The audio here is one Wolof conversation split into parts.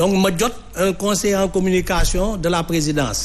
donc ma jot un conseiller en communication de la présidence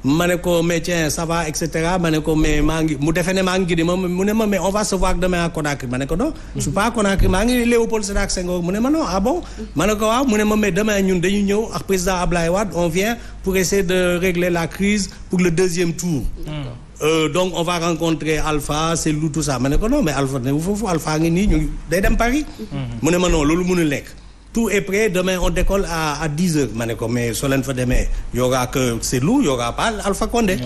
ma ne ko mais tiens ça va et cetera ma ne ko mais maa ngi mu defee ne maa ngi Guinée mu ne ma mais on va se voir demain à Conakry ma ne ko non je suis pas à Conakry maa ngi Léopold Sédar Senghor mu ne ma non ah bon ma ne ko waaw mu ne ma mais demain ñun dañu ñëw ak président Ablaye Wade on vient pour essayer de régler la crise pour le deuxième tour donc on va rencontrer Alpha Cellou tout ça ma ne ko non mais Alpha ne foofu Alpha ngi nii ñu day dem Paris mu ne ma non loolu mënul nekk tout est prêt demain on décolle à 10h ma ne ko mais soo leen fa demee y aura que Cellou y aura pas Alpha Condé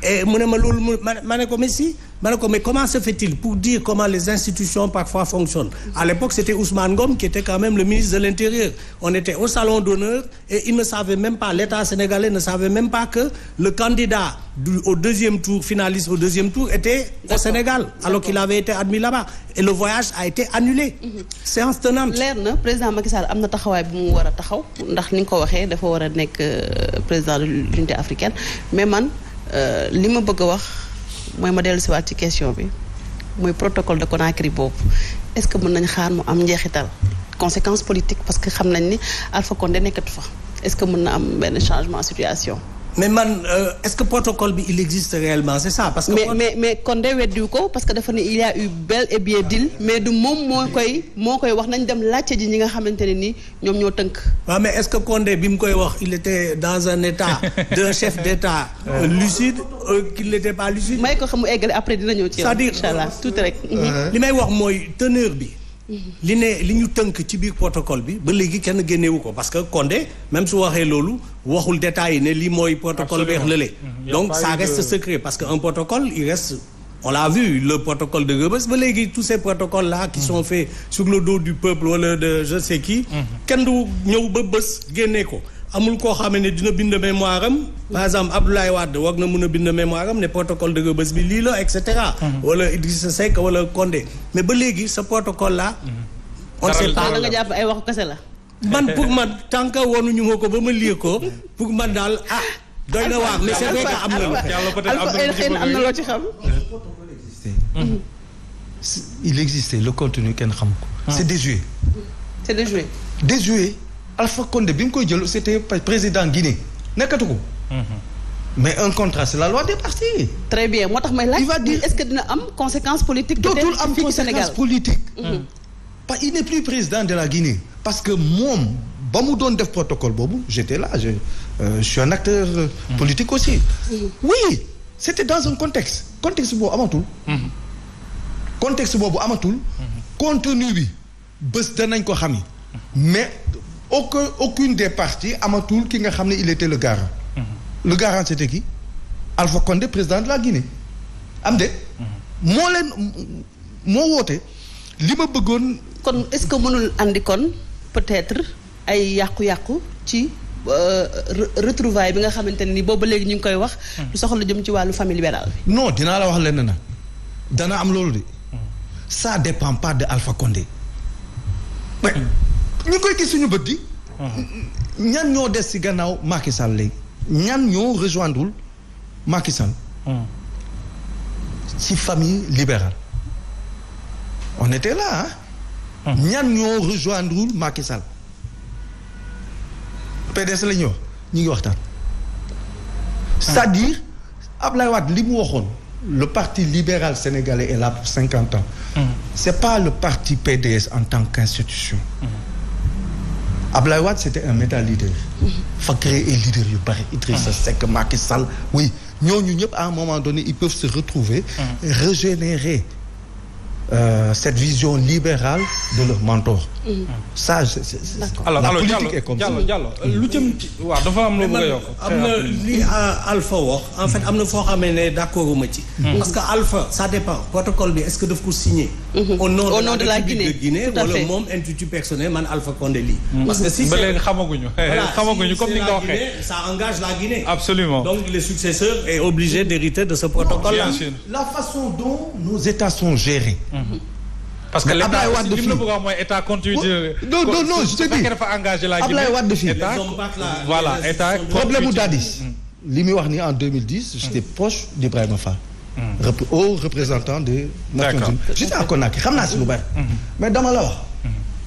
et mu ne ma loolu ma ne ko mais si ma ne ko mais comment se fait-il pour dire comment les institutions parfois fonctionnent à l'époque c'était Ousmane Ngom qui était quand même le ministre de l'Intérieur on était au salon d'honneur et il ne savait même pas l'État sénégalais ne savait même pas que le candidat au deuxième tour finaliste au deuxième tour était au Sénégal alors qu'il avait été admis là-bas et le voyage a été annulé séance tenante leer na président Macky Sall am na taxawaay bu mu war a taxaw ndax ni nga ko waxee dafa war a nekk président de l'unité africaine mais man li ma bëgg a wax mooy ma dellu si waat ci question bi mooy protocole de Conakry boobu est-ce que mën nañ xaar mu am njeexital conséquences politiques parce que xam nañ ni Alpha Condé nekkatu fa est-ce que mën na am benn changement situation mais man est-ce que protocole bi il existe réellement c'est ça parce que mais Condé weddiwu ko parce que dafa ne il y a eu bel et bien deal mais du moom moo koy wax nañ dem laajte ji ñi nga xamante ne ni ñoom ñoo tënk waaw mais est-ce que Condé bi mu koy wax il était dans un état d'un chef d'état lucide qu'il n'était pas lucide may ko xam mu eggale après dina ñëw ci yow c'est-à-dire inchallah tuuti rek li may wax mooy teneur bi li ñu tënk ci biir protocole bi ba léegi kenn génnewu ko parce que Condé même su waxee loolu waxul détail ne lii mooy protocole beex lële donc ça reste secret parce que un protocole il reste on l'a vu le protocole de Rebeuss ba léegi tous ces protocoles là qui sont faits sur le dos du peuple wala de je sais qui kenn du ñëw ba bés génnee ko amul koo xam ne dina bind mémoire am par exemple Abdoulaye Wade war na mën a bind mémoire am ne protocole de Rebeuss bi lii la et cetera wala Idrissa Seck wala Condé mais ba léegi ce protocole là on ne sait pas da nga jàpp ay waxu kese la man pour man tant que wonuñu ma ko ba ma lire ko pour man daal doy na waar mais c'est vrai que am na am na loo ci xam il existait le contenu kenn xam ko c'est désuet Alpha Condé bi mu koy jël c'était président Guinée nekkatu ko mais un contrat c'est la loi des partis très bien moo tax may laaj il va dire est-ce que dina am conséquence politique dootul am conséquence politique parce qu'il n'est plus président de la Guinée parce que moom ba mu doon def protocole boobu j'étais là je suis un acteur politique aussi oui c'était dans un contexte boobu amatul contenu bi bés danañ ko xami mais aucune des parties amatul ki nga xam ne il était le garant le garant c'était qui Alpha Condé président de la Guinée am de moo woote li ma bëggoon kon est-ce que mënul andi kon peut-être ay yàqu-yàqu ci retrouvaille bi nga xamante ne ni boobu léegi ñu ngi koy wax lu soxla jëm ci wàllu famille libérale bi non dinaa la wax lenn na dana am loolu de ça dépend pas de Alpha Condé mais ñu koy gis suñu bët di ñan ñoo des ci gannaaw Macky Sall léegi ñan ñoo rejoindrewul Macky Sall ci famille libérale on était là ñan ñoo rejoindrewul Macky Sall PDS la ñuy wax ñu ngi waxtaan c'est-à-dire Ablaye Wade li mu waxoon le parti libéral sénégalais est là pour 50 ans c'est pas le parti PDS en tant qu'institution Ablaye Wade c'était un méta leader fa créer ay leaders yu bari Idrissa Seck Macky Sall oui ñooñu ñëpp à un moment donné ils peuvent se retrouver régénérer cette vision libérale de leur mentor ça c'est alors la politique est comme ça Diallo lu jëm ci waaw dafa am lu bëgg a yokk am na li Alpha wax en fait am na foo xamee ne d'accord ma ci parce que Alpha ça dépend protocole bi est-ce que daf ko signer au nom de la Guinée wala moom intitut personnel man Alpha Condé lii parce que si ba léegi xamaguñu comme ni nga waxee ça engage la Guinée absolument donc les successeurs est obligé d'hériter de ce protocole là la façon dont nos États sont gérés parce que l'État Ablaye Wade li mu la bëgg a wax mooy état continue non je te dis dafa engagé la Guinée Ablaye Wade fii voilà état problème mu Dadis li muy wax ni en 2010 j'étais proche d'Ibrahima Fall haut représentant des Nations Unies j'étais à Conakry xam naa si lu bari mais dama la wax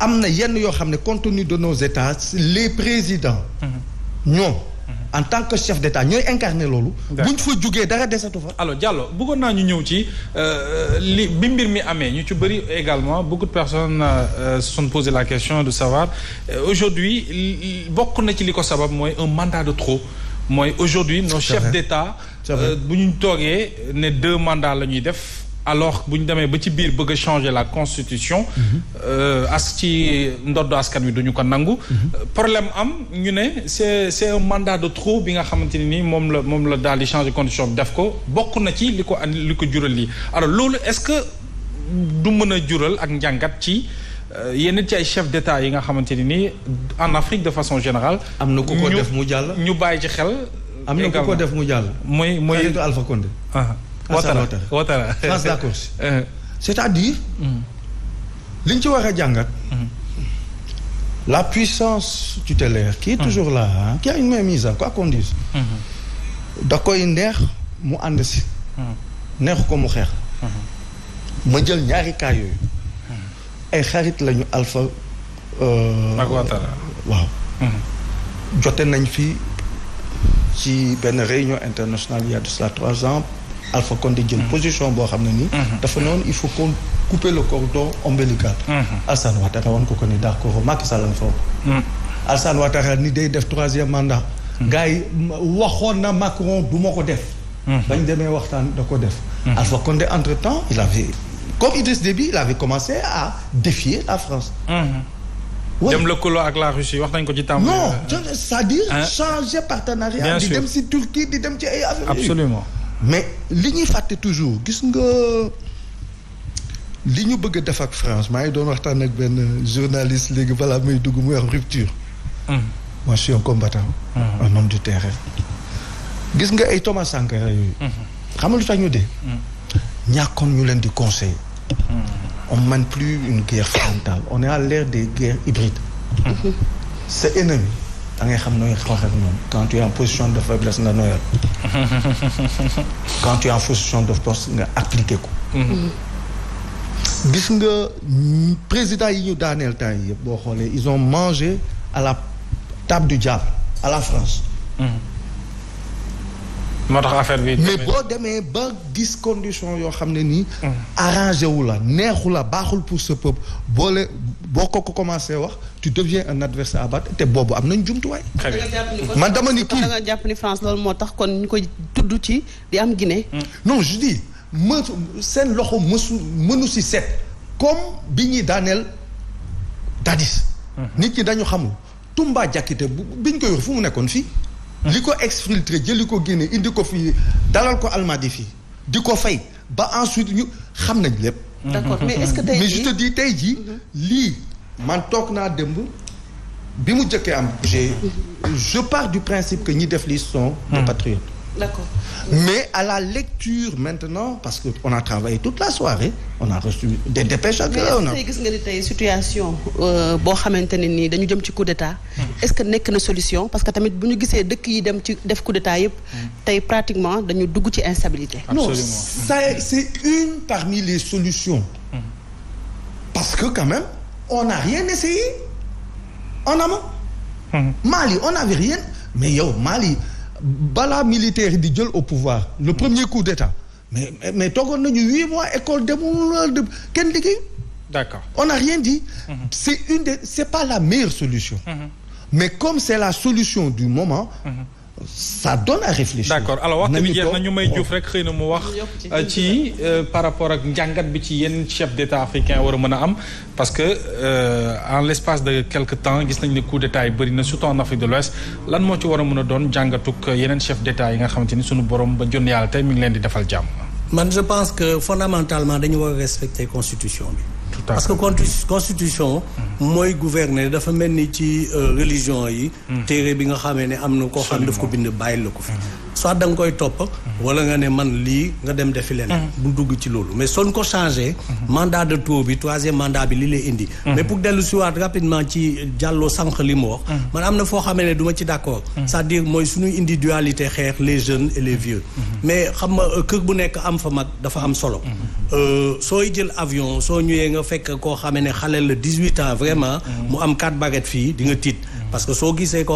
am na yenn yoo xam ne compte tenu de nos états les présidents ñoom en tant que chef d'état ñooy incarné loolu buñ fa jugee dara desatu fa. alors Diallo bëggoon naa ñu ñëw ci li bi mbir mi amee ñu ci bëri également beaucoup de personnes se sont posé la question de savoir aujourd'hui bokk na ci li ko sabab mooy un mandat de trop mooy aujourd'hui nos chefs d'état bu ñu toogee ne 2 mandats la ñuy def alors bu ñu demee ba ci biir bëgg a changer la constitution ci ndoddu askan wi duñu ko nangu problème am ñu ne c'est un mandat de trop bi nga xamante ne nii moom la daal di changer constitution bi def ko bokk na ci li ko jural lii alors loolu est-ce que du mën a jural ak njàngat ci yenn ci ay chef d'état yi nga xamante ne nii en Afrique de façon générale am na ku ko def mu jàll ñu bàyyi ci xel am na ku ko def mu jàll mooy Alpha Condé Ouattara France d'accord c'est-à-dire li ñu ci war a jàngat la puissance tutélaire qui est toujours là qui a une mainmise quoi qu'on dise da koy neex mu ànd si neexu ko mu xeex ma jël ñaari cas yooyu ay xarit lañu Alpha ak Ouattara waaw jote nañ fi ci benn réunion internationale il y a de cela 3 ans Alpha Condé jël position boo xam ne nii dafa noonu il faut qu'on couper le cordon ombilical Alassane Ouattara woon ko ni d'accord Macky Sall foofu Alassane Ouattara ni day def 3e mandat gars yi waxoon na Macron du ma ko def bañ demee waxtaan da ko def Alpha Condé entre temps il avait comme Idriss Déby il avait commencé à défier la France dem lëkkaloo ak la Russie wax nañ ko ci temps non c'est-à-dire changer partenariat di dem si Turquie di dem ci ay affaires absolument mais li ñuy fàtte toujours gis nga li ñu bëgg a def ak France maa ngi doon waxtaan ak benn journaliste léegi balaa may dugg muy wax rupture moi je suis un combattant un homme du terrain gis nga ay Thomas Sankara yooyu xam nga lu tax ñu dee ñàkkoon ñu leen di conseiller on mène plus une guerre frontale on est à l'ère des guerres hybrides sa ennemi da ngay xam nooy xeex ak ñoom quand tu es en position de faiblesse nga nooyal quand tu es en position de force nga appliquer ko gis nga président yi ñu daaneel temps yi yëpp boo xoolee ils ont mangé à la table du diable à la France moo tax affaire bi mais boo demee ba gis condition yoo xam ne nii arrangé wu la neexu la baaxul pour ce peuple boo ko commencé wax tu deviens un adversaire à battre te boobu am nañ jumtuwaay man dama ni kii da nga jàpp ni France loolu moo tax kon ñu koy tudd ci di am Guinée non je dis seen loxo mënu si set comme bi ñuy daaneel Dadis nit ñi dañu xamul Toumba Diakité biñ koy wax fu mu nekkoon fii li ko exfiltré jëli ko génne indi ko fii dalal ko Almadi fii di ko fay ba ensuite ñu xam nañ lépp. d'accord mais est-ce que tey jii mais je te dis tey jii lii man toog naa démb bi mu jëkkee am. je pars du principe que ñi def lii sont des patriotes. d'accord mais à la lecture maintenant parce que on a travaillé toute la soirée on a reçu des dépêches ak. mais tey gis nga ni tey situation boo xamante ne nii dañu jëm ci coup d'état est-ce que nekk na solution parce que tamit bu ñu gisee dëkk yi dem ci def coup d'état yëpp tey pratiquement dañu dugg ci instabilité. non ça c'est une parmi les solutions. parce que quand même on n'a rien essayé en amont. Mali on n'avait rien mais yow Mali. balaa militaire di jël au pouvoir le premier coup d'état mais toogoon nañu 8 mois école demul kenn liggéey. d'accord on n'a rien dit. c'est pas la meilleure solution. mais comme c'est la solution du moment. ça donne à réfléchir. d'accord alors waxtu bi jeex na ñu may Diouf rek xëy na mu wax ci par rapport ak njàngat bi ci yenn chef d'état africain war a mën a am parce que en l'espace de quelque temps gis nañ ne coup d'état yi bëri na surtout en Afrique de l'Ouest lan moo ci war a mën a doon jàngatuk yeneen chef d'état yi nga xamante ni sunu borom ba jon yàlla tey mi ngi leen di defal jàmm. man je pense que fondamentalement dañu war a respecter constitution bi. parce que constitution mooy gouverner dafa mel ni ci religion yi téere bi nga xamee ne am na koo xam daf ko bind bàyyi la ko fi soit da nga koy topp wala nga ne man lii nga dem defi leneen bu dugg ci loolu mais soon ko changé mandat de trop bi 3e mandat bi li lay indi mais pour dellu si waat rapidement ci Diallo sànq li mu wax man am na foo xamee ne du ma ci d'accord c'est-à-dire mooy suñuy individualité xeex les jeunes et les vieux mais xam nga kër bu nekk am fa mag dafa am solo sooy jël avion soo ñëwee nga fekk koo xamee ne xale la 18 ans vraiment mu am 4 baguettes fii di nga tiit parce que soo gisee ko